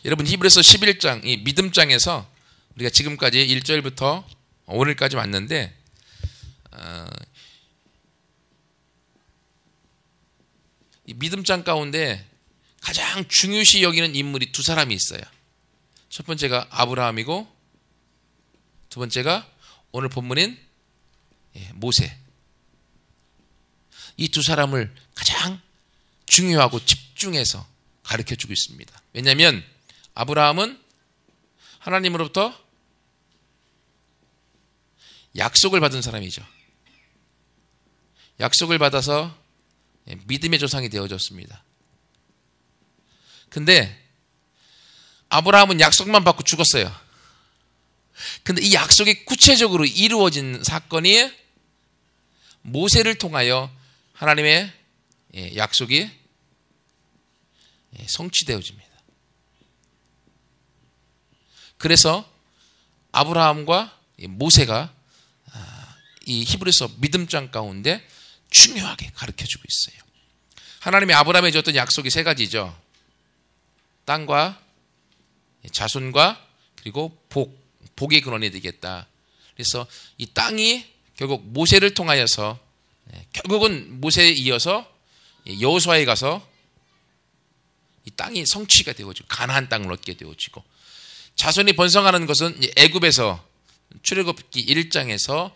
여러분 히브리서 11장 이 믿음장에서 우리가 지금까지 1절부터 오늘까지 왔는데 이 믿음장 가운데 가장 중요시 여기는 인물이 두 사람이 있어요. 첫 번째가 아브라함이고 두 번째가 오늘 본문인 모세. 이 두 사람을 가장 중요하고 집중해서 가르쳐주고 있습니다. 왜냐하면 아브라함은 하나님으로부터 약속을 받은 사람이죠. 약속을 받아서 믿음의 조상이 되어졌습니다. 근데 아브라함은 약속만 받고 죽었어요. 근데 이 약속이 구체적으로 이루어진 사건이 모세를 통하여 하나님의 약속이 성취되어집니다. 그래서 아브라함과 모세가 이 히브리서 믿음장 가운데 중요하게 가르쳐주고 있어요. 하나님이 아브라함에 줬던 약속이 세 가지죠. 땅과 자손과 그리고 복의 근원이 되겠다. 그래서 이 땅이 결국 모세를 통하여서 결국은 모세에 이어서 여호수아에 가서 이 땅이 성취가 되어지고 가나안 땅을 얻게 되어지고, 자손이 번성하는 것은 애굽에서 출애굽기 1장에서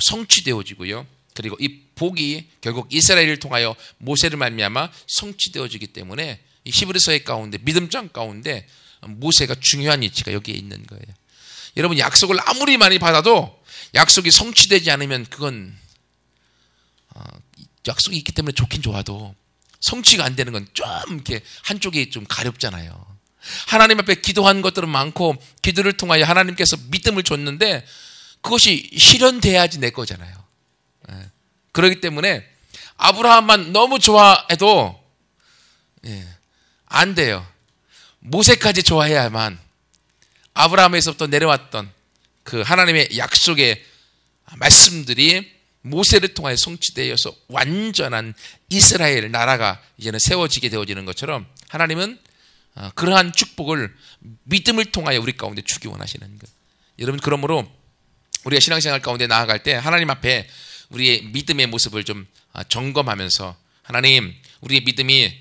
성취되어지고요. 그리고 이 복이 결국 이스라엘을 통하여 모세를 말미암아 성취되어지기 때문에 이 히브리서의 가운데 믿음장 가운데 모세가 중요한 위치가 여기에 있는 거예요. 여러분, 약속을 아무리 많이 받아도 약속이 성취되지 않으면 그건 약속이 있기 때문에 좋긴 좋아도 성취가 안 되는 건 좀 이렇게 한쪽이 좀 가렵잖아요. 하나님 앞에 기도한 것들은 많고 기도를 통하여 하나님께서 믿음을 줬는데 그것이 실현돼야지 내 거잖아요. 그렇기 때문에 아브라함만 너무 좋아해도 안 돼요. 모세까지 좋아해야만 아브라함에서부터 내려왔던 그 하나님의 약속의 말씀들이 모세를 통하여 성취되어서 완전한 이스라엘 나라가 이제는 세워지게 되어지는 것처럼 하나님은 그러한 축복을 믿음을 통하여 우리 가운데 주기 원하시는 거예요. 여러분, 그러므로 우리가 신앙생활 가운데 나아갈 때 하나님 앞에 우리의 믿음의 모습을 좀 점검하면서, 하나님, 우리의 믿음이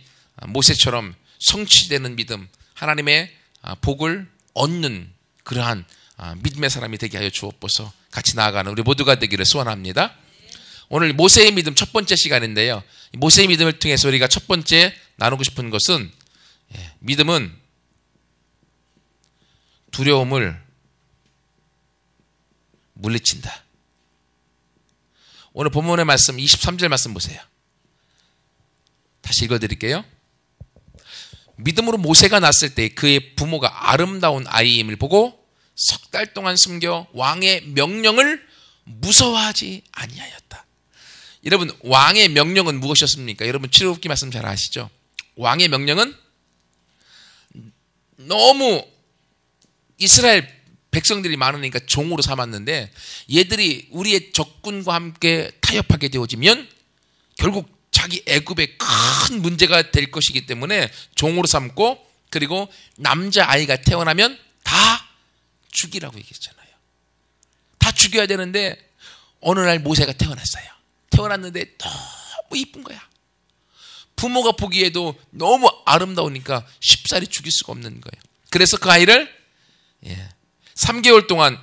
모세처럼 성취되는 믿음, 하나님의 복을 얻는 그러한 믿음의 사람이 되게 하여 주옵소서. 같이 나아가는 우리 모두가 되기를 소원합니다. 오늘 모세의 믿음 첫 번째 시간인데요, 모세의 믿음을 통해서 우리가 첫 번째 나누고 싶은 것은, 믿음은 두려움을 물리친다. 오늘 본문의 말씀 23절 말씀 보세요. 다시 읽어드릴게요. 믿음으로 모세가 낳았을 때 그의 부모가 아름다운 아이임을 보고 석 달 동안 숨겨 왕의 명령을 무서워하지 아니하였다. 여러분, 왕의 명령은 무엇이었습니까? 여러분, 출애굽기 말씀 잘 아시죠? 왕의 명령은 너무 이스라엘 백성들이 많으니까 종으로 삼았는데, 얘들이 우리의 적군과 함께 타협하게 되어지면 결국 자기 애굽에 큰 문제가 될 것이기 때문에 종으로 삼고, 그리고 남자아이가 태어나면 다 죽이라고 얘기했잖아요. 다 죽여야 되는데 어느 날 모세가 태어났어요. 태어났는데 너무 이쁜 거야. 부모가 보기에도 너무 아름다우니까 쉽사리 죽일 수가 없는 거예요. 그래서 그 아이를 3개월 동안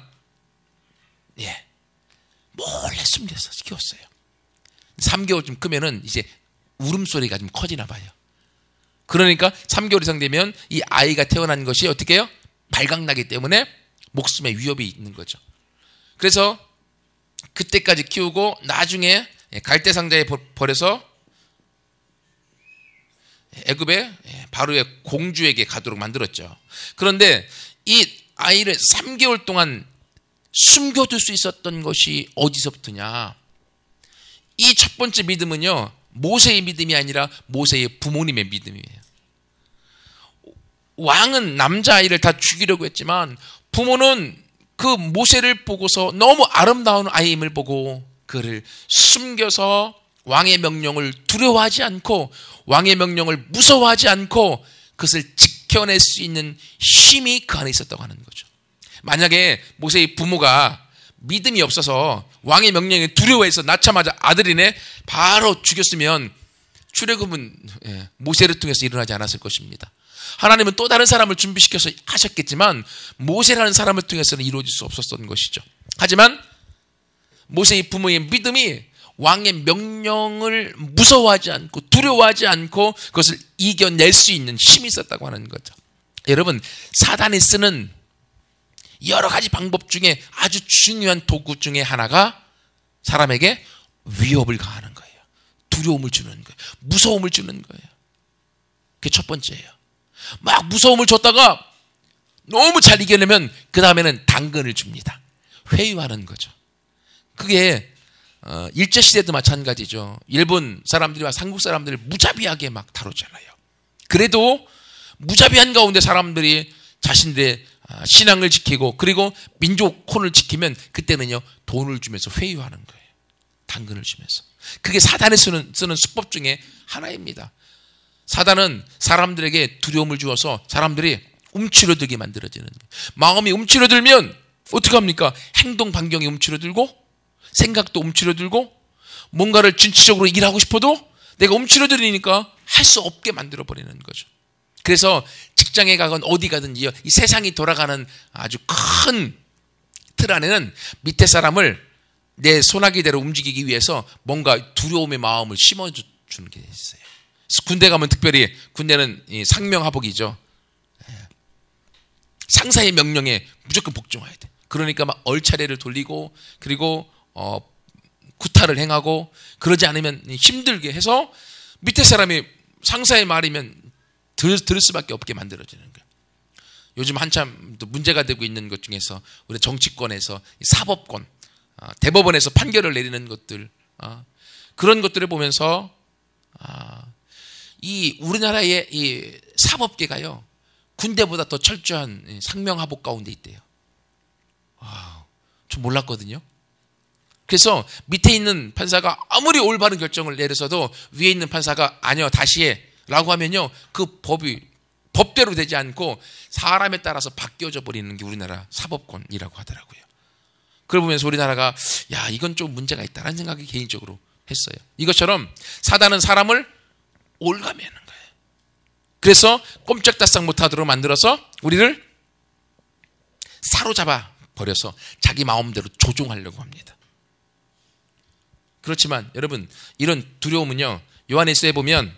몰래 숨겨서 키웠어요. 3개월쯤 크면은 이제 울음소리가 좀 커지나 봐요. 그러니까 3개월 이상 되면 이 아이가 태어난 것이 어떻게 해요? 발각나기 때문에 목숨에 위협이 있는 거죠. 그래서 그때까지 키우고 나중에 갈대상자에 버려서 애굽의 바로의 공주에게 가도록 만들었죠. 그런데 이 아이를 3개월 동안 숨겨둘 수 있었던 것이 어디서부터냐? 이 첫 번째 믿음은요, 모세의 믿음이 아니라 모세의 부모님의 믿음이에요. 왕은 남자아이를 다 죽이려고 했지만 부모는 그 모세를 보고서 너무 아름다운 아이임을 보고 그를 숨겨서 왕의 명령을 두려워하지 않고 왕의 명령을 무서워하지 않고 그것을 지켜낼 수 있는 힘이 그 안에 있었다고 하는 거죠. 만약에 모세의 부모가 믿음이 없어서 왕의 명령에 두려워해서 낳자마자 아들이네 바로 죽였으면 출애굽은 모세를 통해서 일어나지 않았을 것입니다. 하나님은 또 다른 사람을 준비시켜서 하셨겠지만 모세라는 사람을 통해서는 이루어질 수 없었던 것이죠. 하지만 모세의 부모의 믿음이 왕의 명령을 무서워하지 않고 두려워하지 않고 그것을 이겨낼 수 있는 힘이 있었다고 하는 거죠. 여러분, 사단이 쓰는 여러 가지 방법 중에 아주 중요한 도구 중에 하나가 사람에게 위협을 가하는 거예요. 두려움을 주는 거예요. 무서움을 주는 거예요. 그게 첫 번째예요. 막 무서움을 줬다가 너무 잘 이겨내면 그 다음에는 당근을 줍니다. 회유하는 거죠. 그게 일제시대도 마찬가지죠. 일본 사람들이와 한국 사람들을 무자비하게 막 다루잖아요. 그래도 무자비한 가운데 사람들이 자신들의 신앙을 지키고 그리고 민족혼을 지키면 그때는요 돈을 주면서 회유하는 거예요. 당근을 주면서. 그게 사단이 쓰는 수법 중에 하나입니다. 사단은 사람들에게 두려움을 주어서 사람들이 움츠러들게 만들어지는 거예요. 마음이 움츠러들면 어떻게 합니까? 행동 반경이 움츠러들고 생각도 움츠러들고 뭔가를 진취적으로 일하고 싶어도 내가 움츠러들으니까 할 수 없게 만들어버리는 거죠. 그래서 직장에 가건 어디 가든지요, 이 세상이 돌아가는 아주 큰 틀 안에는 밑에 사람을 내 손아귀대로 움직이기 위해서 뭔가 두려움의 마음을 심어주는 게 있어요. 군대 가면 특별히 군대는 상명하복이죠. 상사의 명령에 무조건 복종해야 돼. 그러니까 막 얼차례를 돌리고 그리고 구타를 행하고 그러지 않으면 힘들게 해서 밑에 사람이 상사의 말이면 들을 수밖에 없게 만들어지는 거예요. 요즘 한참 문제가 되고 있는 것 중에서 우리 정치권에서 사법권, 대법원에서 판결을 내리는 것들, 그런 것들을 보면서 이 우리나라의 이 사법계가요 군대보다 더 철저한 상명하복 가운데 있대요. 좀 몰랐거든요. 그래서 밑에 있는 판사가 아무리 올바른 결정을 내려서도 위에 있는 판사가 아니요 다시 해 라고 하면요 그 법이 법대로 되지 않고 사람에 따라서 바뀌어져 버리는 게 우리나라 사법권이라고 하더라고요. 그걸 보면서 우리나라가 야 이건 좀 문제가 있다라는 생각이 개인적으로 했어요. 이것처럼 사단은 사람을 올가매는 거예요. 그래서 꼼짝달싹 못하도록 만들어서 우리를 사로잡아 버려서 자기 마음대로 조종하려고 합니다. 그렇지만 여러분 이런 두려움은요 요한일서에 보면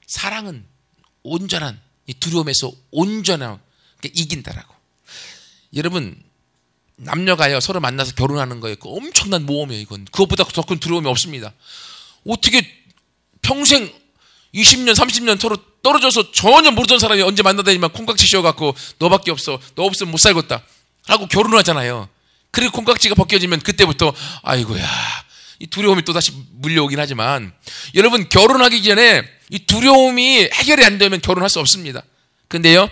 사랑은 온전한 이 두려움에서 온전하게 이긴다라고. 여러분 남녀가요 서로 만나서 결혼하는 거예요. 그 엄청난 모험이에요. 이건 그것보다 더 큰 두려움이 없습니다. 어떻게 평생 20년 30년 서로 떨어져서 전혀 모르던 사람이 언제 만나다니면 콩깍지 씌워갖고 너밖에 없어 너 없으면 못 살겠다 라고 결혼을 하잖아요. 그리고 콩깍지가 벗겨지면 그때부터 아이고야 이 두려움이 또다시 물려오긴 하지만 여러분 결혼하기 전에 이 두려움이 해결이 안 되면 결혼할 수 없습니다. 근데요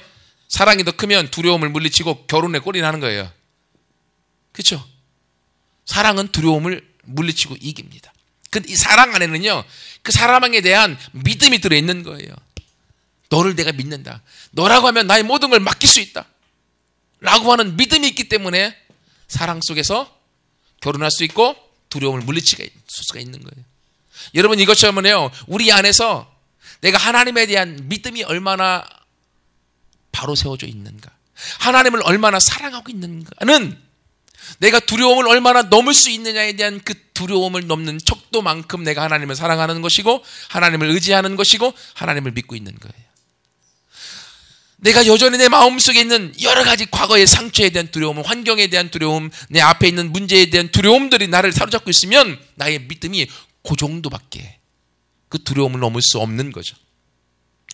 사랑이 더 크면 두려움을 물리치고 결혼에 꼴이나는 거예요. 그렇죠? 사랑은 두려움을 물리치고 이깁니다. 근데 이 사랑 안에는요 그 사람에 대한 믿음이 들어있는 거예요. 너를 내가 믿는다. 너라고 하면 나의 모든 걸 맡길 수 있다 라고 하는 믿음이 있기 때문에 사랑 속에서 결혼할 수 있고 두려움을 물리칠 수가 있는 거예요. 여러분 이것처럼은요 우리 안에서 내가 하나님에 대한 믿음이 얼마나 바로 세워져 있는가, 하나님을 얼마나 사랑하고 있는가는 내가 두려움을 얼마나 넘을 수 있느냐에 대한 그 두려움을 넘는 척도만큼 내가 하나님을 사랑하는 것이고 하나님을 의지하는 것이고 하나님을 믿고 있는 거예요. 내가 여전히 내 마음속에 있는 여러 가지 과거의 상처에 대한 두려움, 환경에 대한 두려움, 내 앞에 있는 문제에 대한 두려움들이 나를 사로잡고 있으면 나의 믿음이 그 정도밖에 그 두려움을 넘을 수 없는 거죠.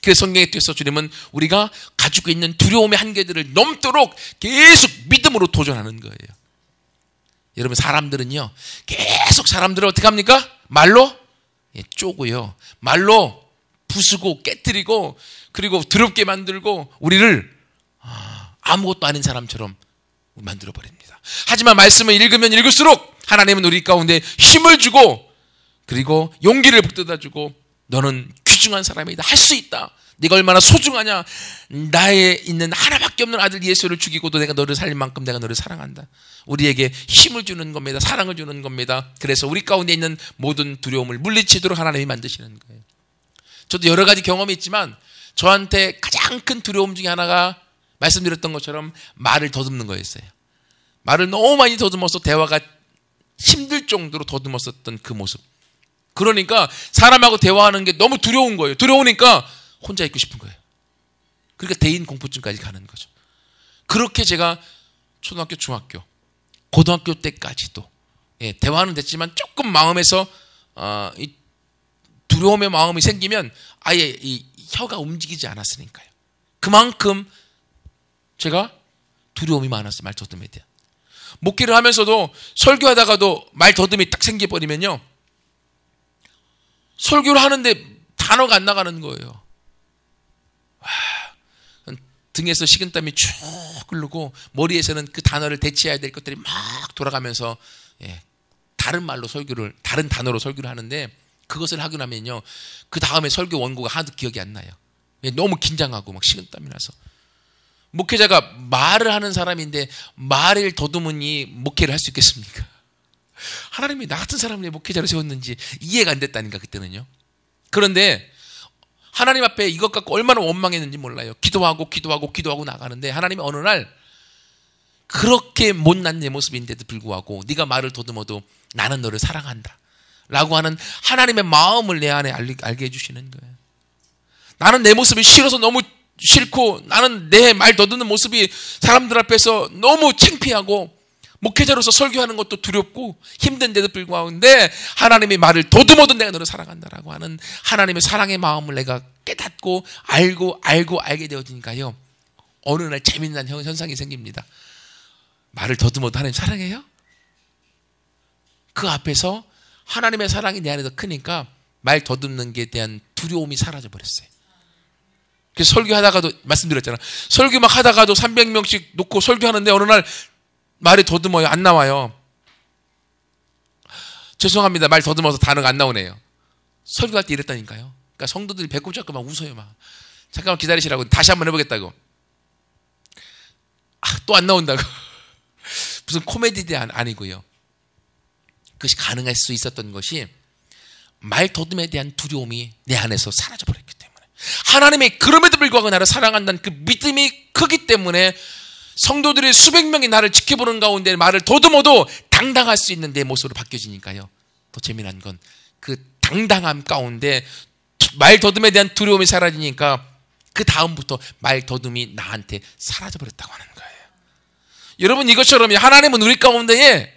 그래서 성경에 뒤에서 주님은 우리가 가지고 있는 두려움의 한계들을 넘도록 계속 믿음으로 도전하는 거예요. 여러분 사람들은요 계속 사람들을 어떻게 합니까? 말로 쪼고요, 말로 부수고 깨뜨리고 그리고 더럽게 만들고 우리를 아무것도 아닌 사람처럼 만들어버립니다. 하지만 말씀을 읽으면 읽을수록 하나님은 우리 가운데 힘을 주고 그리고 용기를 북돋아주고 너는 소중한 사람이다. 할 수 있다. 네가 얼마나 소중하냐. 나에 있는 하나밖에 없는 아들 예수를 죽이고도 내가 너를 살릴 만큼 내가 너를 사랑한다. 우리에게 힘을 주는 겁니다. 사랑을 주는 겁니다. 그래서 우리 가운데 있는 모든 두려움을 물리치도록 하나님이 만드시는 거예요. 저도 여러 가지 경험이 있지만 저한테 가장 큰 두려움 중에 하나가 말씀드렸던 것처럼 말을 더듬는 거였어요. 말을 너무 많이 더듬어서 대화가 힘들 정도로 더듬었었던 그 모습. 그러니까 사람하고 대화하는 게 너무 두려운 거예요. 두려우니까 혼자 있고 싶은 거예요. 그러니까 대인 공포증까지 가는 거죠. 그렇게 제가 초등학교, 중학교, 고등학교 때까지도 대화는 됐지만 조금 마음에서 이 두려움의 마음이 생기면 아예 이 혀가 움직이지 않았으니까요. 그만큼 제가 두려움이 많았어요. 말 더듬에 대한. 목회를 하면서도 설교하다가도 말 더듬이 딱 생겨버리면요, 설교를 하는데 단어가 안 나가는 거예요. 등에서 식은땀이 쭉 흐르고 머리에서는 그 단어를 대체해야 될 것들이 막 돌아가면서 다른 말로 설교를, 다른 단어로 설교를 하는데 그것을 하고 나면요, 그 다음에 설교 원고가 하나도 기억이 안 나요. 너무 긴장하고 막 식은땀이 나서. 목회자가 말을 하는 사람인데 말을 더듬으니 목회를 할 수 있겠습니까? 하나님이 나 같은 사람을 목회자로 세웠는지 이해가 안 됐다니까, 그때는요. 그런데 하나님 앞에 이것 갖고 얼마나 원망했는지 몰라요. 기도하고 나가는데 하나님이 어느 날 그렇게 못난 내 모습인데도 불구하고 네가 말을 더듬어도 나는 너를 사랑한다 라고 하는 하나님의 마음을 내 안에 알게 해주시는 거예요. 나는 내 모습이 싫어서 너무 싫고, 나는 내 말 더듬는 모습이 사람들 앞에서 너무 창피하고 목회자로서 설교하는 것도 두렵고 힘든데도 불구하고인데 하나님의 말을 더듬어도 내가 너를 사랑한다라고 하는 하나님의 사랑의 마음을 내가 깨닫고 알게 되어지니까요, 어느 날 재미난 현상이 생깁니다. 말을 더듬어도 하나님 사랑해요? 그 앞에서 하나님의 사랑이 내 안에 더 크니까 말 더듬는 게 대한 두려움이 사라져 버렸어요. 그래서 설교하다가도, 말씀드렸잖아, 설교 막 하다가도 300명씩 놓고 설교하는데 어느 날 말이 더듬어요. 안 나와요. 죄송합니다. 말 더듬어서 단어가 안 나오네요. 설교할 때 이랬다니까요. 그러니까 성도들이 배꼽 잡고 막 웃어요. 막 잠깐만 기다리시라고, 다시 한번 해보겠다고. 또 안 나온다고. 무슨 코미디 아니고요. 그것이 가능할 수 있었던 것이 말 더듬에 대한 두려움이 내 안에서 사라져버렸기 때문에, 하나님이 그럼에도 불구하고 나를 사랑한다는 그 믿음이 크기 때문에 성도들이 수백 명이 나를 지켜보는 가운데 말을 더듬어도 당당할 수 있는 내 모습으로 바뀌어지니까요. 더 재미난 건 그 당당함 가운데 말 더듬에 대한 두려움이 사라지니까 그 다음부터 말 더듬이 나한테 사라져버렸다고 하는 거예요. 여러분, 이것처럼 하나님은 우리 가운데에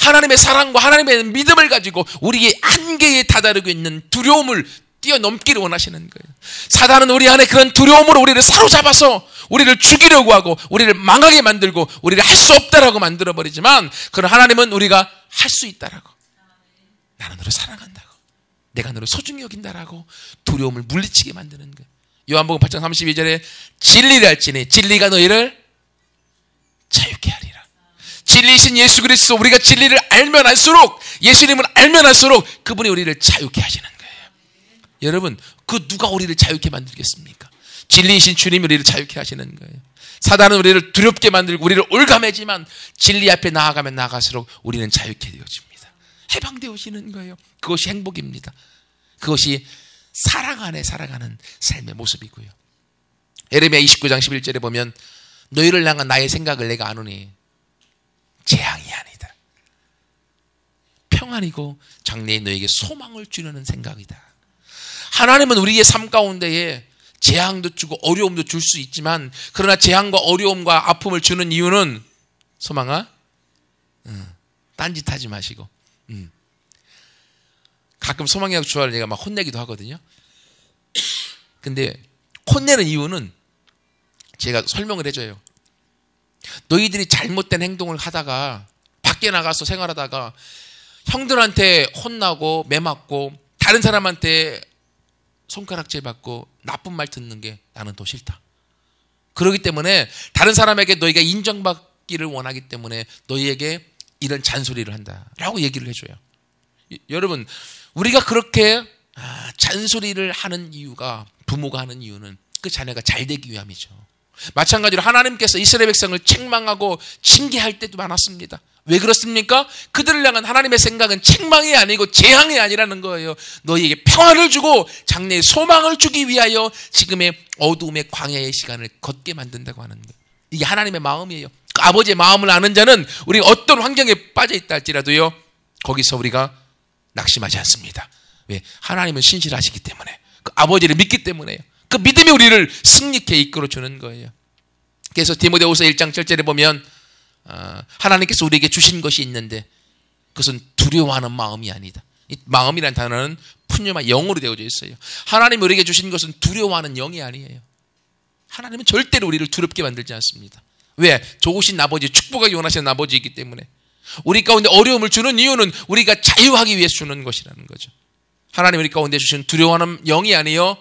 하나님의 사랑과 하나님의 믿음을 가지고 우리의 한계에 다다르고 있는 두려움을 뛰어넘기를 원하시는 거예요. 사단은 우리 안에 그런 두려움으로 우리를 사로잡아서 우리를 죽이려고 하고 우리를 망하게 만들고 우리를 할 수 없다라고 만들어버리지만, 그런 하나님은 우리가 할 수 있다라고, 나는 너를 사랑한다고, 내가 너를 소중히 여긴다라고 두려움을 물리치게 만드는 거예요. 요한복음 8장 32절에 진리를 알지니 진리가 너희를 자유케 하리라. 진리이신 예수 그리스도, 우리가 진리를 알면 알수록, 예수님을 알면 알수록 그분이 우리를 자유케 하시는 거예요. 여러분, 그 누가 우리를 자유케 만들겠습니까? 진리이신 주님이 우리를 자유케 하시는 거예요. 사단은 우리를 두렵게 만들고 우리를 올가매지만 진리 앞에 나아가면 나아갈수록 우리는 자유케 되어집니다. 해방되어지는 거예요. 그것이 행복입니다. 그것이 사랑 안에 살아가는 삶의 모습이고요. 예레미야 29장 11절에 보면 너희를 향한 나의 생각을 내가 아노니 재앙이 아니다, 평안이고 장래에 너에게 소망을 주려는 생각이다. 하나님은 우리의 삶 가운데에 재앙도 주고 어려움도 줄 수 있지만, 그러나 재앙과 어려움과 아픔을 주는 이유는, 소망아, 딴짓하지 마시고, 가끔 소망이하고 주화를 내가 막 혼내기도 하거든요. 근데 혼내는 이유는 제가 설명을 해줘요. 너희들이 잘못된 행동을 하다가 밖에 나가서 생활하다가 형들한테 혼나고 매맞고 다른 사람한테 손가락질 받고 나쁜 말 듣는 게 나는 더 싫다. 그렇기 때문에 다른 사람에게 너희가 인정받기를 원하기 때문에 너희에게 이런 잔소리를 한다라고 얘기를 해줘요. 여러분, 우리가 그렇게 잔소리를 하는 이유가, 부모가 하는 이유는 그 자녀가 잘 되기 위함이죠. 마찬가지로 하나님께서 이스라엘 백성을 책망하고 징계할 때도 많았습니다. 왜 그렇습니까? 그들을 향한 하나님의 생각은 책망이 아니고 재앙이 아니라는 거예요. 너희에게 평안을 주고 장래에 소망을 주기 위하여 지금의 어두움의 광야의 시간을 걷게 만든다고 하는 거예요. 이게 하나님의 마음이에요. 그 아버지의 마음을 아는 자는 우리가 어떤 환경에 빠져 있다 할지라도요, 거기서 우리가 낙심하지 않습니다. 왜? 하나님은 신실하시기 때문에, 그 아버지를 믿기 때문에요. 그 믿음이 우리를 승리케 이끌어주는 거예요. 그래서 디모데후서 1장 7절에 보면 하나님께서 우리에게 주신 것이 있는데 그것은 두려워하는 마음이 아니다. 이 마음이라는 단어는 푸뉴마 영어로 되어져 있어요. 하나님이 우리에게 주신 것은 두려워하는 영이 아니에요. 하나님은 절대로 우리를 두렵게 만들지 않습니다. 왜? 좋으신 아버지, 축복하기 원하시는 아버지이기 때문에. 우리 가운데 어려움을 주는 이유는 우리가 자유하기 위해서 주는 것이라는 거죠. 하나님 우리 가운데 주신 두려워하는 영이 아니요,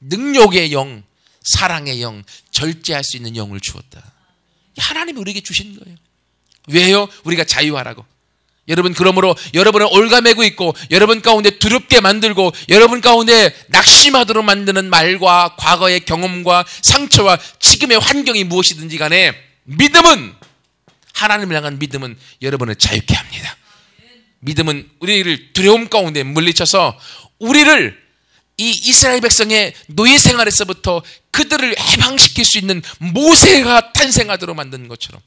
능력의 영, 사랑의 영, 절제할 수 있는 영을 주었다. 하나님이 우리에게 주신 거예요. 왜요? 우리가 자유하라고. 여러분, 그러므로 여러분을 올가매고 있고 여러분 가운데 두렵게 만들고 여러분 가운데 낙심하도록 만드는 말과 과거의 경험과 상처와 지금의 환경이 무엇이든지 간에 믿음은, 하나님을 향한 믿음은 여러분을 자유케 합니다. 믿음은 우리를 두려움 가운데 물리쳐서 우리를 이 이스라엘 백성의 노예 생활에서부터 그들을 해방시킬 수 있는 모세가 탄생하도록 만든 것처럼,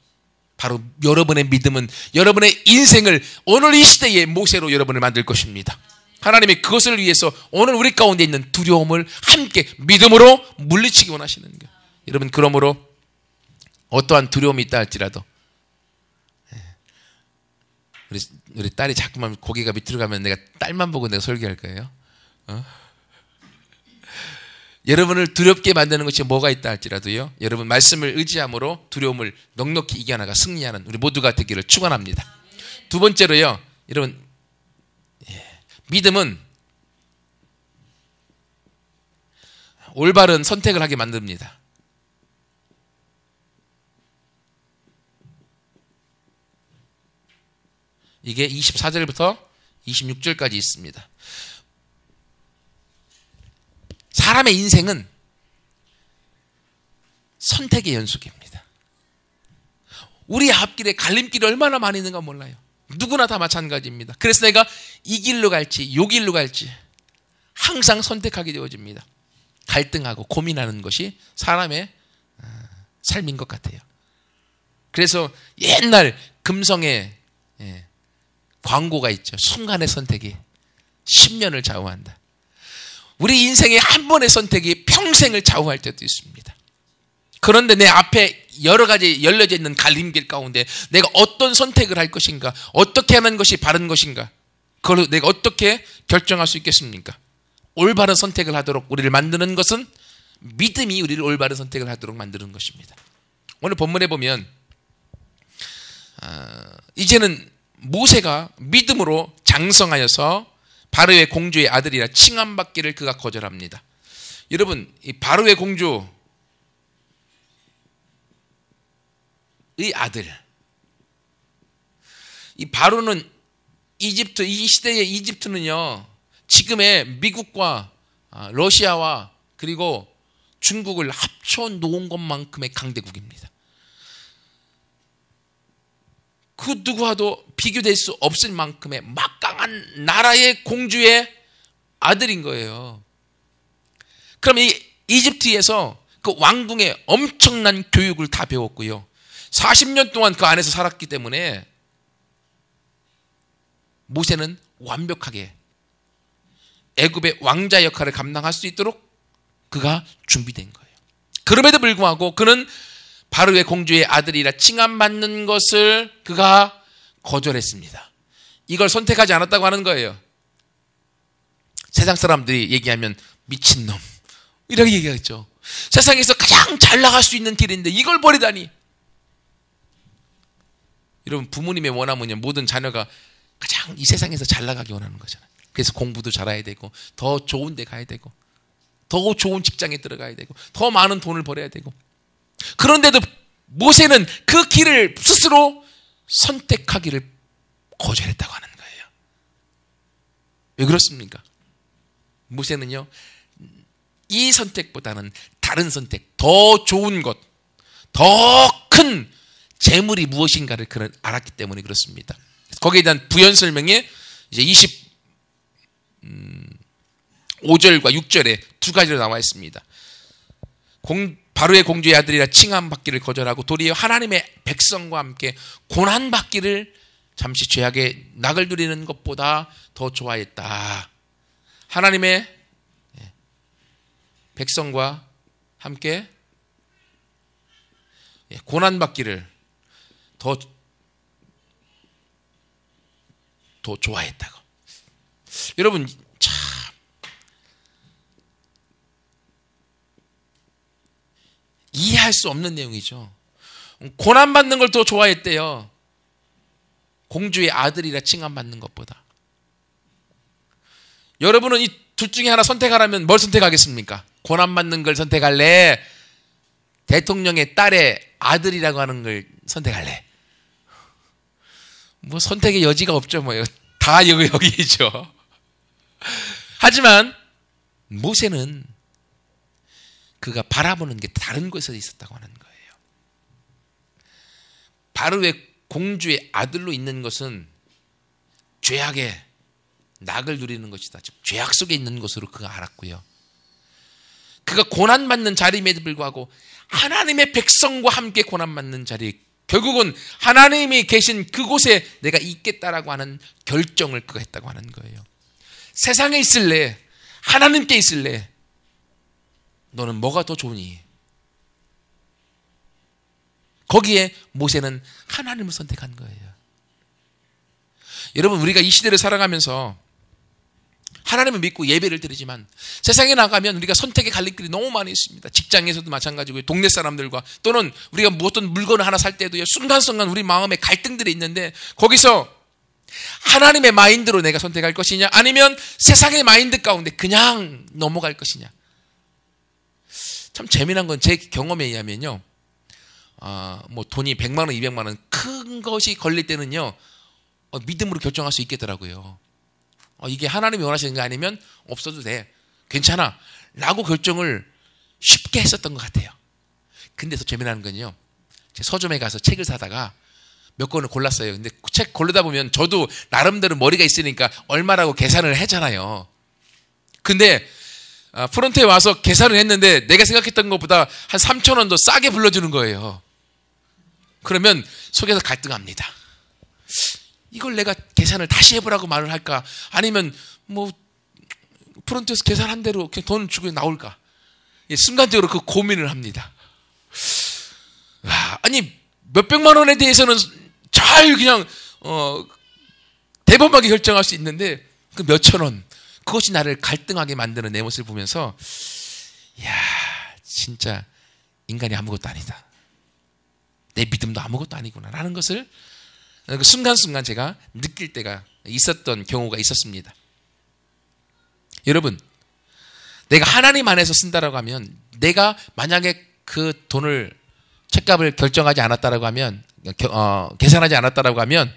바로 여러분의 믿음은 여러분의 인생을 오늘 이 시대의 모세로 여러분을 만들 것입니다. 하나님이 그것을 위해서 오늘 우리 가운데 있는 두려움을 함께 믿음으로 물리치기 원하시는 거예요. 여러분, 그러므로 어떠한 두려움이 있다 할지라도, 우리 딸이 자꾸만 고개가 밑으로 가면 내가 딸만 보고 내가 설교할 거예요. 여러분을 두렵게 만드는 것이 뭐가 있다 할지라도요, 여러분 말씀을 의지함으로 두려움을 넉넉히 이겨나가 승리하는 우리 모두가 되기를 축원합니다. 두 번째로요, 여러분, 믿음은 올바른 선택을 하게 만듭니다. 이게 24절부터 26절까지 있습니다. 사람의 인생은 선택의 연속입니다. 우리 앞길에 갈림길이 얼마나 많이 있는가 몰라요. 누구나 다 마찬가지입니다. 그래서 내가 이 길로 갈지 요 길로 갈지 항상 선택하게 되어집니다. 갈등하고 고민하는 것이 사람의 삶인 것 같아요. 그래서 옛날 금성의 광고가 있죠. 순간의 선택이 10년을 좌우한다. 우리 인생의 한 번의 선택이 평생을 좌우할 때도 있습니다. 그런데 내 앞에 여러 가지 열려져 있는 갈림길 가운데 내가 어떤 선택을 할 것인가, 어떻게 하는 것이 바른 것인가, 그걸 내가 어떻게 결정할 수 있겠습니까? 올바른 선택을 하도록 우리를 만드는 것은 믿음이 우리를 올바른 선택을 하도록 만드는 것입니다. 오늘 본문에 보면 이제는 모세가 믿음으로 장성하여서 바로의 공주의 아들이라 칭함받기를 그가 거절합니다. 여러분, 이 바로의 공주의 아들, 이 바로는 이집트, 이 시대의 이집트는요, 지금의 미국과 러시아와 그리고 중국을 합쳐 놓은 것만큼의 강대국입니다. 그 누구와도 비교될 수 없을 만큼의 막강한 나라의 공주의 아들인 거예요. 그럼 이 이집트에서 그 왕궁의 엄청난 교육을 다 배웠고요. 40년 동안 그 안에서 살았기 때문에 모세는 완벽하게 애굽의 왕자 역할을 감당할 수 있도록 그가 준비된 거예요. 그럼에도 불구하고 그는 바로의 공주의 아들이라 칭함받는 것을 그가 거절했습니다. 이걸 선택하지 않았다고 하는 거예요. 세상 사람들이 얘기하면 미친놈 이렇게 얘기하죠. 세상에서 가장 잘 나갈 수 있는 길인데 이걸 버리다니. 여러분, 부모님의 원함은요, 모든 자녀가 가장 이 세상에서 잘 나가기 원하는 거잖아요. 그래서 공부도 잘해야 되고 더 좋은 데 가야 되고 더 좋은 직장에 들어가야 되고 더 많은 돈을 벌어야 되고, 그런데도 모세는 그 길을 스스로 선택하기를 거절했다고 하는 거예요. 왜 그렇습니까? 모세는요, 이 선택보다는 다른 선택, 더 좋은 것, 더 큰 재물이 무엇인가를 그는 알았기 때문에 그렇습니다. 거기에 대한 부연 설명에 이제 25절과 6절에 두 가지로 나와 있습니다. 바로의 공주의 아들이라 칭함받기를 거절하고 도리어 하나님의 백성과 함께 고난받기를 잠시 죄악의 낙을 누리는 것보다 더 좋아했다. 하나님의 백성과 함께 고난받기를 더 좋아했다고. 여러분, 참 이해할 수 없는 내용이죠. 고난받는 걸 더 좋아했대요. 공주의 아들이라 칭함받는 것보다. 여러분은 이 둘 중에 하나 선택하라면 뭘 선택하겠습니까? 고난받는 걸 선택할래? 대통령의 딸의 아들이라고 하는 걸 선택할래? 뭐 선택의 여지가 없죠. 뭐 다 여기죠. 하지만 모세는 그가 바라보는 게 다른 곳에 있었다고 하는 거예요. 바로의 공주의 아들로 있는 것은 죄악의 낙을 누리는 것이다. 즉 죄악 속에 있는 것으로 그가 알았고요. 그가 고난받는 자리임에도 불구하고 하나님의 백성과 함께 고난받는 자리, 결국은 하나님이 계신 그곳에 내가 있겠다라고 하는 결정을 그가 했다고 하는 거예요. 세상에 있을래? 하나님께 있을래? 너는 뭐가 더 좋으니? 거기에 모세는 하나님을 선택한 거예요. 여러분, 우리가 이 시대를 살아가면서 하나님을 믿고 예배를 드리지만 세상에 나가면 우리가 선택의 갈림길이 너무 많이 있습니다. 직장에서도 마찬가지고요. 동네 사람들과, 또는 우리가 어떤 물건을 하나 살 때도요, 순간순간 우리 마음에 갈등들이 있는데 거기서 하나님의 마인드로 내가 선택할 것이냐, 아니면 세상의 마인드 가운데 그냥 넘어갈 것이냐. 참 재미난 건 제 경험에 의하면요, 뭐 돈이 100만 원, 200만 원 큰 것이 걸릴 때는요, 믿음으로 결정할 수 있겠더라고요. 이게 하나님이 원하시는 게 아니면 없어도 돼, 괜찮아 라고 결정을 쉽게 했었던 것 같아요. 근데 더 재미나는 건요, 서점에 가서 책을 사다가 몇 권을 골랐어요. 근데 책 고르다 보면 저도 나름대로 머리가 있으니까 얼마라고 계산을 했잖아요. 근데 프론트에 와서 계산을 했는데 내가 생각했던 것보다 한 3,000원 더 싸게 불러주는 거예요. 그러면 속에서 갈등합니다. 이걸 내가 계산을 다시 해보라고 말을 할까, 아니면 뭐 프론트에서 계산한 대로 그냥 돈을 주고 나올까. 순간적으로 그 고민을 합니다. 아니 몇백만 원에 대해서는 잘 그냥 대범하게 결정할 수 있는데 그 몇천 원, 그것이 나를 갈등하게 만드는 내 모습을 보면서, 이야, 진짜 인간이 아무것도 아니다, 내 믿음도 아무것도 아니구나 라는 것을 그 순간순간 제가 느낄 때가 있었던 경우가 있었습니다. 여러분, 내가 하나님 안에서 쓴다라고 하면, 내가 만약에 그 돈을, 책값을 결정하지 않았다라고 하면, 계산하지 않았다라고 하면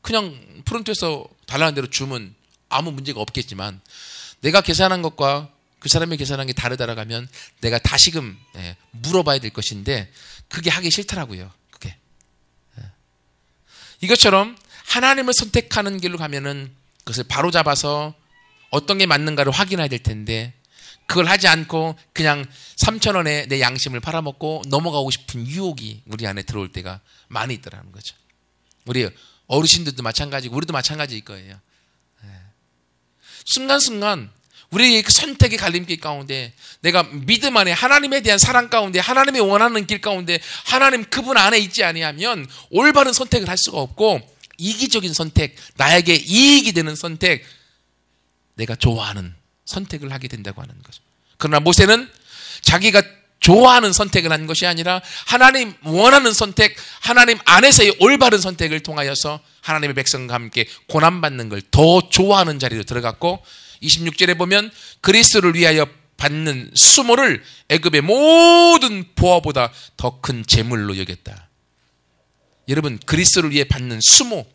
그냥 프론트에서 달라는 대로 주면 아무 문제가 없겠지만, 내가 계산한 것과 그 사람이 계산한 게 다르다라고 하면 내가 다시금 물어봐야 될 것인데, 그게 하기 싫더라고요. 그게. 이것처럼 하나님을 선택하는 길로 가면은 그것을 바로잡아서 어떤 게 맞는가를 확인해야 될 텐데, 그걸 하지 않고 그냥 3,000원에 내 양심을 팔아먹고 넘어가고 싶은 유혹이 우리 안에 들어올 때가 많이 있더라는 거죠. 우리 어르신들도 마찬가지고 우리도 마찬가지일 거예요. 순간순간 우리의 그 선택의 갈림길 가운데, 내가 믿음 안에 하나님에 대한 사랑 가운데, 하나님이 원하는 길 가운데 하나님 그분 안에 있지 아니하면 올바른 선택을 할 수가 없고, 이기적인 선택, 나에게 이익이 되는 선택, 내가 좋아하는 선택을 하게 된다고 하는 거죠. 그러나 모세는 자기가 좋아하는 선택을 한 것이 아니라 하나님 원하는 선택, 하나님 안에서의 올바른 선택을 통하여서 하나님의 백성과 함께 고난받는 걸 더 좋아하는 자리로 들어갔고, 26절에 보면 그리스도를 위하여 받는 수모를 애굽의 모든 보화보다 더 큰 재물로 여겼다. 여러분, 그리스도를 위해 받는 수모,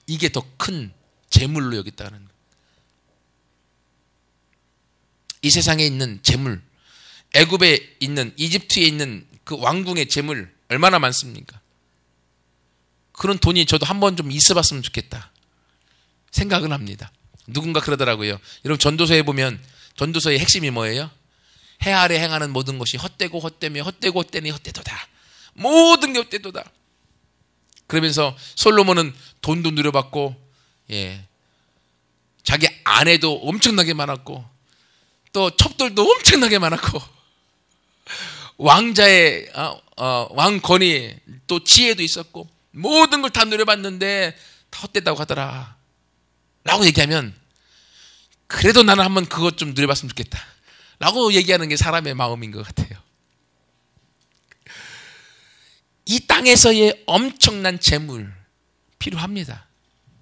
이게 더 큰 재물로 여겼다는 거예요. 이 세상에 있는 재물, 애굽에 있는, 이집트에 있는 그 왕궁의 재물 얼마나 많습니까? 그런 돈이 저도 한번 좀 있어봤으면 좋겠다 생각은 합니다. 누군가 그러더라고요. 여러분 전도서에 보면 전도서의 핵심이 뭐예요? 해 아래 행하는 모든 것이 헛되고 헛되며 헛되고 헛되니 헛되도다. 모든 게 헛되도다. 그러면서 솔로몬은 돈도 누려받고, 자기 아내도 엄청나게 많았고, 또 첩들도 엄청나게 많았고, 왕자의 왕권이 또 지혜도 있었고, 모든 걸 다 누려봤는데 다 헛되다고 하더라 라고 얘기하면, 그래도 나는 한번 그것 좀 누려봤으면 좋겠다 라고 얘기하는 게 사람의 마음인 것 같아요. 이 땅에서의 엄청난 재물 필요합니다.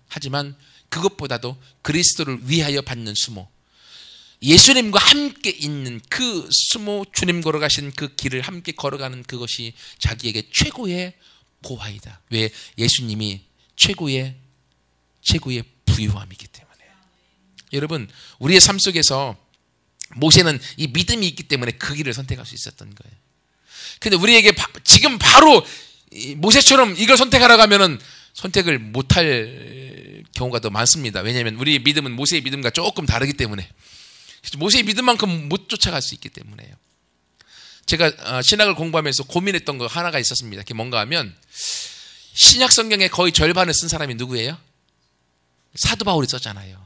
하지만 그것보다도 그리스도를 위하여 받는 수모, 예수님과 함께 있는 그 수모, 주님 걸어가신 그 길을 함께 걸어가는 그것이 자기에게 최고의 보화이다. 왜? 예수님이 최고의 부유함이기 때문에. 여러분, 우리의 삶 속에서 모세는 이 믿음이 있기 때문에 그 길을 선택할 수 있었던 거예요. 근데 우리에게 지금 바로 모세처럼 이걸 선택하라고 하면은 선택을 못할 경우가 더 많습니다. 왜냐하면 우리의 믿음은 모세의 믿음과 조금 다르기 때문에, 모세의 믿음만큼 못 쫓아갈 수 있기 때문에요. 제가 신학을 공부하면서 고민했던 거 하나가 있었습니다. 그게 뭔가 하면, 신약 성경의 거의 절반을 쓴 사람이 누구예요? 사도 바울이 썼잖아요.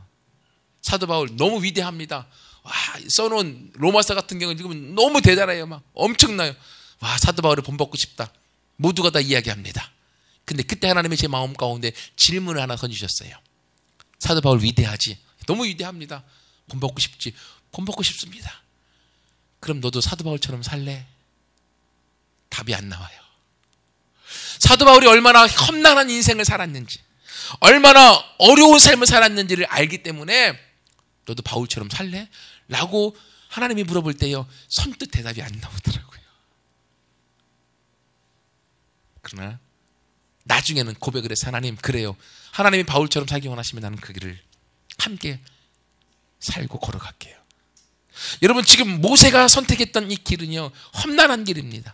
사도 바울 너무 위대합니다. 와, 써놓은 로마서 같은 경우는 너무 대단해요. 막 엄청나요. 와, 사도 바울을 본받고 싶다. 모두가 다 이야기합니다. 근데 그때 하나님이 제 마음 가운데 질문을 하나 던지셨어요. 사도 바울 위대하지? 너무 위대합니다. 본받고 싶지? 본받고 싶습니다. 그럼 너도 사도 바울처럼 살래? 답이 안 나와요. 사도 바울이 얼마나 험난한 인생을 살았는지, 얼마나 어려운 삶을 살았는지를 알기 때문에 너도 바울처럼 살래? 라고 하나님이 물어볼 때요, 선뜻 대답이 안 나오더라고요. 그러나 나중에는 고백을 해서, 하나님, 그래요. 하나님이 바울처럼 살기 원하시면 나는 그 길을 함께 살고 걸어갈게요. 여러분, 지금 모세가 선택했던 이 길은요, 험난한 길입니다.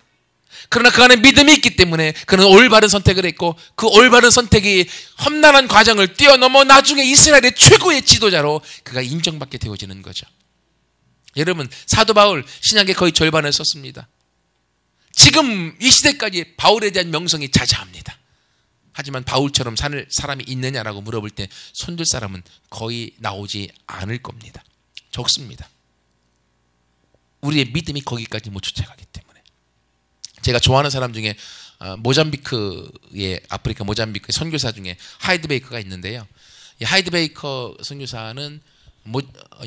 그러나 그 안에 믿음이 있기 때문에 그는 올바른 선택을 했고, 그 올바른 선택이 험난한 과정을 뛰어넘어 나중에 이스라엘의 최고의 지도자로 그가 인정받게 되어지는 거죠. 여러분, 사도 바울 신약의 거의 절반을 썼습니다. 지금 이 시대까지 바울에 대한 명성이 자자합니다. 하지만 바울처럼 살 사람이 있느냐라고 물어볼 때 손들 사람은 거의 나오지 않을 겁니다. 적습니다. 우리의 믿음이 거기까지 못 쫓아가기 때문에. 제가 좋아하는 사람 중에 모잠비크의, 아프리카 모잠비크의 선교사 중에 하이드베이커가 있는데요. 이 하이드베이커 선교사는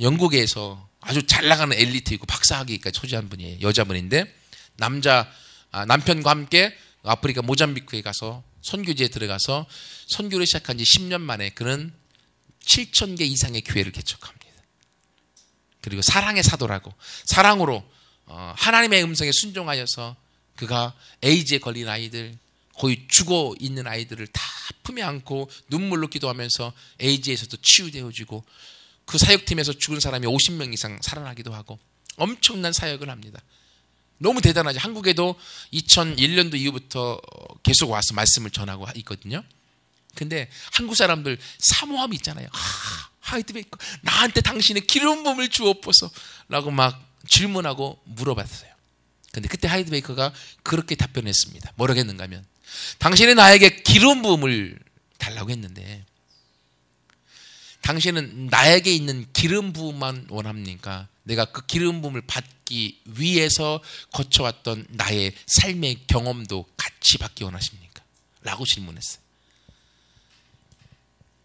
영국에서 아주 잘 나가는 엘리트이고 박사학위까지 소지한 분이에요. 여자분인데, 남편과 함께 아프리카 모잠비크에 가서 선교지에 들어가서 선교를 시작한 지 10년 만에 그는 7,000개 이상의 교회를 개척합니다. 그리고 사랑의 사도라고, 사랑으로 하나님의 음성에 순종하여서 그가 에이즈에 걸린 아이들, 거의 죽어 있는 아이들을 다 품에 안고 눈물로 기도하면서 에이즈에서도 치유되어지고, 그 사역팀에서 죽은 사람이 50명 이상 살아나기도 하고 엄청난 사역을 합니다. 너무 대단하죠. 한국에도 2001년도 이후부터 계속 와서 말씀을 전하고 있거든요. 근데 한국 사람들 사모함이 있잖아요. 하이드베이커, 나한테 당신의 기름 부음을 주옵소서 라고 막 질문하고 물어봤어요. 근데 그때 하이드베이커가 그렇게 답변했습니다. 뭐라고 했는가 하면, 당신이 나에게 기름 부음을 달라고 했는데 당신은 나에게 있는 기름 부음만 원합니까? 내가 그 기름 부음을 받기 위해서 거쳐왔던 나의 삶의 경험도 같이 받기 원하십니까? 라고 질문했어요.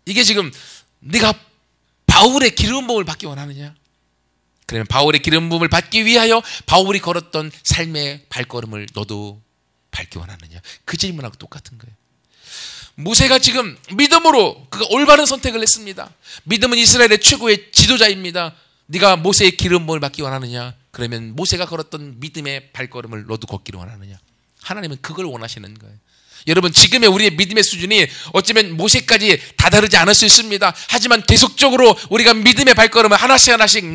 이게 지금 네가 바울의 기름 부음을 받기 원하느냐? 그러면 바울의 기름 부음을 받기 위하여 바울이 걸었던 삶의 발걸음을 너도 밟기 원하느냐? 그 질문하고 똑같은 거예요. 모세가 지금 믿음으로 그 올바른 선택을 했습니다. 믿음은 이스라엘의 최고의 지도자입니다. 네가 모세의 기름 부음을 받기 원하느냐? 그러면 모세가 걸었던 믿음의 발걸음을 너도 걷기를 원하느냐? 하나님은 그걸 원하시는 거예요. 여러분, 지금의 우리의 믿음의 수준이 어쩌면 모세까지 다다르지 않을 수 있습니다. 하지만 계속적으로 우리가 믿음의 발걸음을 하나씩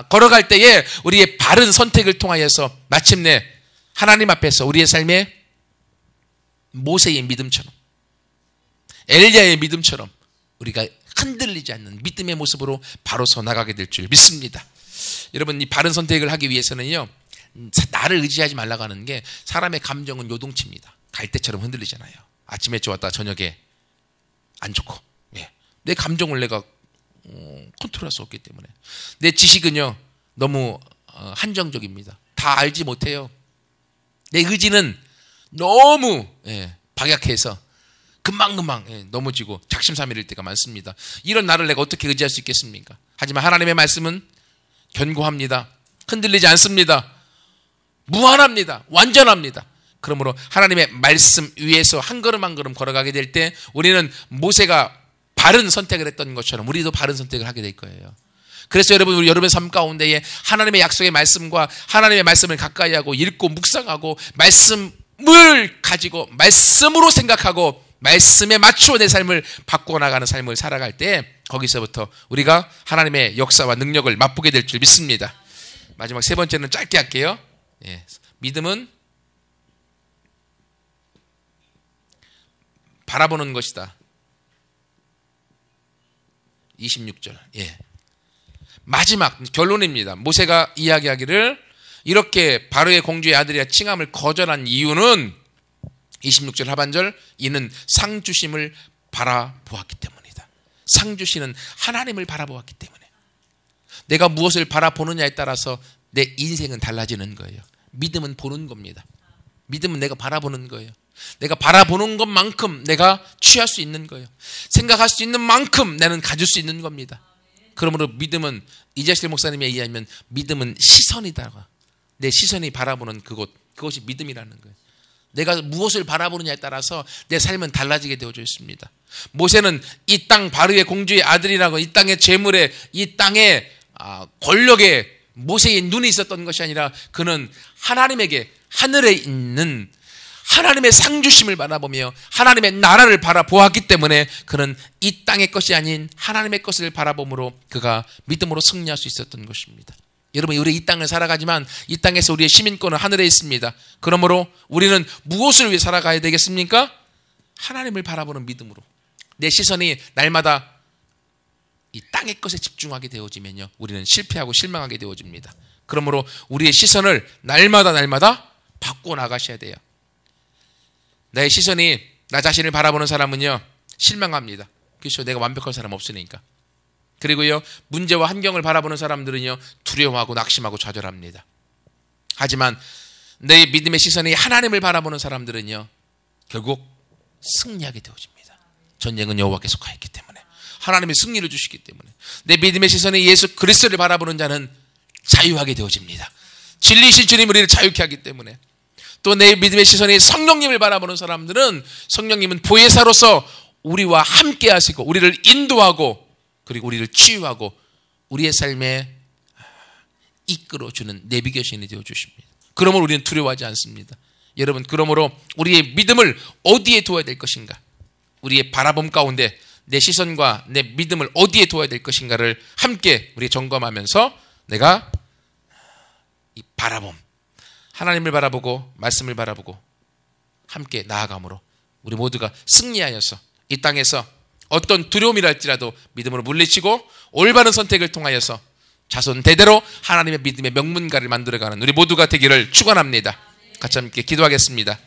걸어갈 때에 우리의 바른 선택을 통하여서 마침내 하나님 앞에서 우리의 삶에 모세의 믿음처럼, 엘리야의 믿음처럼 우리가 흔들리지 않는 믿음의 모습으로 바로 서 나가게 될 줄 믿습니다. 여러분, 이 바른 선택을 하기 위해서는요, 나를 의지하지 말라고 하는 게, 사람의 감정은 요동칩니다. 갈대처럼 흔들리잖아요. 아침에 좋았다 저녁에 안 좋고. 내 감정을 내가 컨트롤할 수 없기 때문에. 내 지식은요 너무 한정적입니다. 다 알지 못해요. 내 의지는 너무 박약해서 금방금방 넘어지고 작심삼일일 때가 많습니다. 이런 나를 내가 어떻게 의지할 수 있겠습니까? 하지만 하나님의 말씀은 견고합니다. 흔들리지 않습니다. 무한합니다. 완전합니다. 그러므로 하나님의 말씀 위에서 한 걸음 한 걸음 걸어가게 될 때 우리는 모세가 바른 선택을 했던 것처럼 우리도 바른 선택을 하게 될 거예요. 그래서 여러분, 우리 여러분의 삶 가운데에 하나님의 약속의 말씀과 하나님의 말씀을 가까이 하고 읽고 묵상하고 말씀을 가지고 말씀으로 생각하고 말씀에 맞추어 내 삶을 바꾸어 나가는 삶을 살아갈 때, 거기서부터 우리가 하나님의 역사와 능력을 맛보게 될 줄 믿습니다. 마지막 세 번째는 짧게 할게요. 믿음은 바라보는 것이다. 26절. 마지막 결론입니다. 모세가 이야기하기를 이렇게 바로의 공주의 아들이라 칭함을 거절한 이유는 26절 하반절, 이는 상 주심을 바라보았기 때문이다. 상 주시는 하나님을 바라보았기 때문에. 내가 무엇을 바라보느냐에 따라서 내 인생은 달라지는 거예요. 믿음은 보는 겁니다. 믿음은 내가 바라보는 거예요. 내가 바라보는 것만큼 내가 취할 수 있는 거예요. 생각할 수 있는 만큼 나는 가질 수 있는 겁니다. 그러므로 믿음은, 이재실 목사님에 의하면 믿음은 시선이다. 내 시선이 바라보는 그것이 믿음이라는 거예요. 내가 무엇을 바라보느냐에 따라서 내 삶은 달라지게 되어져 있습니다. 모세는 이 땅 바로의 공주의 아들이라고, 이 땅의 재물에, 이 땅의 권력에 모세의 눈이 있었던 것이 아니라 그는 하나님에게, 하늘에 있는 하나님의 상주심을 바라보며 하나님의 나라를 바라보았기 때문에 그는 이 땅의 것이 아닌 하나님의 것을 바라봄으로 그가 믿음으로 승리할 수 있었던 것입니다. 여러분, 우리 이 땅을 살아가지만 이 땅에서 우리의 시민권은 하늘에 있습니다. 그러므로 우리는 무엇을 위해 살아가야 되겠습니까? 하나님을 바라보는 믿음으로. 내 시선이 날마다 이 땅의 것에 집중하게 되어지면요, 우리는 실패하고 실망하게 되어집니다. 그러므로 우리의 시선을 날마다 바꾸어 나가셔야 돼요. 나의 시선이 나 자신을 바라보는 사람은요, 실망합니다. 그렇죠? 내가 완벽한 사람 없으니까. 그리고요, 문제와 환경을 바라보는 사람들은요, 두려워하고 낙심하고 좌절합니다. 하지만 내 믿음의 시선이 하나님을 바라보는 사람들은요, 결국 승리하게 되어집니다. 전쟁은 여호와께 속하였기 때문에, 하나님이 승리를 주시기 때문에. 내 믿음의 시선이 예수 그리스도를 바라보는 자는 자유하게 되어집니다. 진리이신 주님 우리를 자유케 하기 때문에. 또 내 믿음의 시선이 성령님을 바라보는 사람들은, 성령님은 보혜사로서 우리와 함께 하시고 우리를 인도하고 그리고 우리를 치유하고 우리의 삶에 이끌어주는 내비게이션이 되어주십니다. 그러므로 우리는 두려워하지 않습니다. 여러분, 그러므로 우리의 믿음을 어디에 둬야 될 것인가, 우리의 바라봄 가운데 내 시선과 내 믿음을 어디에 둬야 될 것인가를 함께 우리 점검하면서 내가 이 바라봄, 하나님을 바라보고 말씀을 바라보고 함께 나아감으로 우리 모두가 승리하여서 이 땅에서 어떤 두려움이랄지라도 믿음으로 물리치고 올바른 선택을 통하여서 자손 대대로 하나님의 믿음의 명문가를 만들어가는 우리 모두가 되기를 축원합니다. 같이 함께 기도하겠습니다.